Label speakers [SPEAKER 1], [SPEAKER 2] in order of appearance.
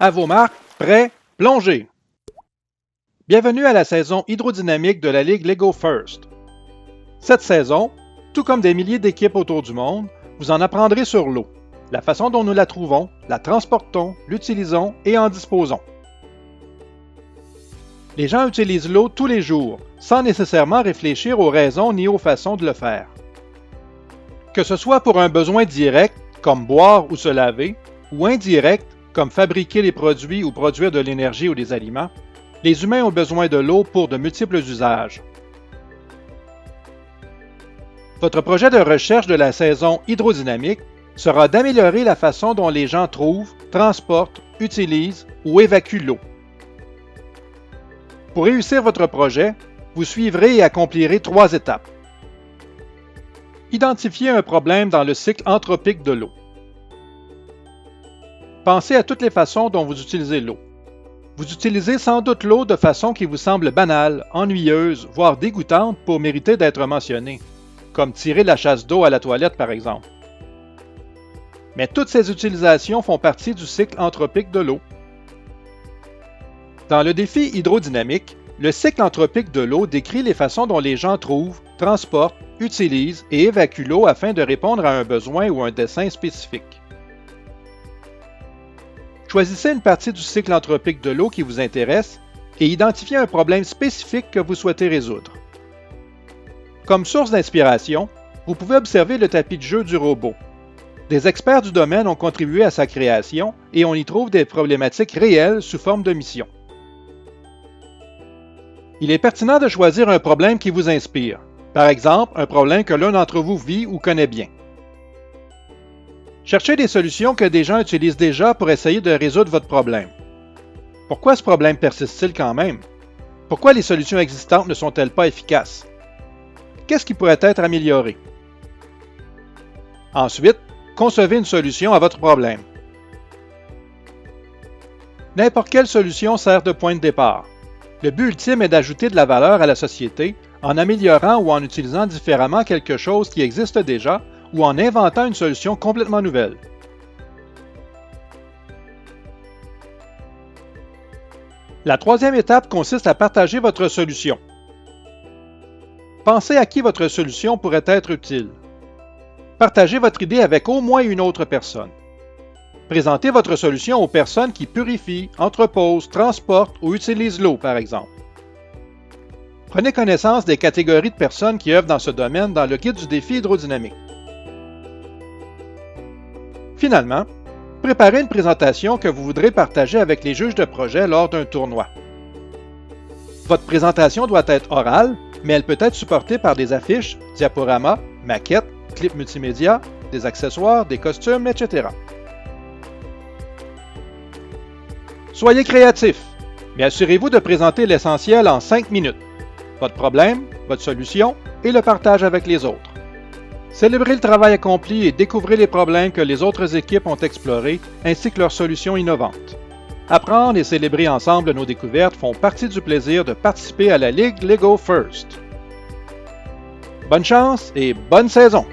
[SPEAKER 1] À vos marques, prêts, plongez! Bienvenue à la saison hydrodynamique de la Ligue Lego First. Cette saison, tout comme des milliers d'équipes autour du monde, vous en apprendrez sur l'eau, la façon dont nous la trouvons, la transportons, l'utilisons et en disposons. Les gens utilisent l'eau tous les jours, sans nécessairement réfléchir aux raisons ni aux façons de le faire. Que ce soit pour un besoin direct, comme boire ou se laver, ou indirect, comme fabriquer les produits ou produire de l'énergie ou des aliments, les humains ont besoin de l'eau pour de multiples usages. Votre projet de recherche de la saison hydrodynamique sera d'améliorer la façon dont les gens trouvent, transportent, utilisent ou évacuent l'eau. Pour réussir votre projet, vous suivrez et accomplirez 3 étapes. Identifiez un problème dans le cycle anthropique de l'eau. Pensez à toutes les façons dont vous utilisez l'eau. Vous utilisez sans doute l'eau de façon qui vous semble banale, ennuyeuse, voire dégoûtante pour mériter d'être mentionnée, comme tirer la chasse d'eau à la toilette par exemple. Mais toutes ces utilisations font partie du cycle anthropique de l'eau. Dans le défi hydrodynamique, le cycle anthropique de l'eau décrit les façons dont les gens trouvent, transportent, utilisent et évacuent l'eau afin de répondre à un besoin ou un dessein spécifique. Choisissez une partie du cycle anthropique de l'eau qui vous intéresse et identifiez un problème spécifique que vous souhaitez résoudre. Comme source d'inspiration, vous pouvez observer le tapis de jeu du robot. Des experts du domaine ont contribué à sa création et on y trouve des problématiques réelles sous forme de mission. Il est pertinent de choisir un problème qui vous inspire, par exemple un problème que l'un d'entre vous vit ou connaît bien. Cherchez des solutions que des gens utilisent déjà pour essayer de résoudre votre problème. Pourquoi ce problème persiste-t-il quand même? Pourquoi les solutions existantes ne sont-elles pas efficaces? Qu'est-ce qui pourrait être amélioré? Ensuite, concevez une solution à votre problème. N'importe quelle solution sert de point de départ. Le but ultime est d'ajouter de la valeur à la société en améliorant ou en utilisant différemment quelque chose qui existe déjà ou en inventant une solution complètement nouvelle. La 3e étape consiste à partager votre solution. Pensez à qui votre solution pourrait être utile. Partagez votre idée avec au moins une autre personne. Présentez votre solution aux personnes qui purifient, entreposent, transportent ou utilisent l'eau, par exemple. Prenez connaissance des catégories de personnes qui œuvrent dans ce domaine dans le guide du défi hydrodynamique. Finalement, préparez une présentation que vous voudrez partager avec les juges de projet lors d'un tournoi. Votre présentation doit être orale, mais elle peut être supportée par des affiches, diaporamas, maquettes, clips multimédia, des accessoires, des costumes, etc. Soyez créatif, mais assurez-vous de présenter l'essentiel en 5 minutes. Votre problème, votre solution et le partage avec les autres. Célébrez le travail accompli et découvrez les problèmes que les autres équipes ont explorés ainsi que leurs solutions innovantes. Apprendre et célébrer ensemble nos découvertes font partie du plaisir de participer à la Ligue Lego First. Bonne chance et bonne saison!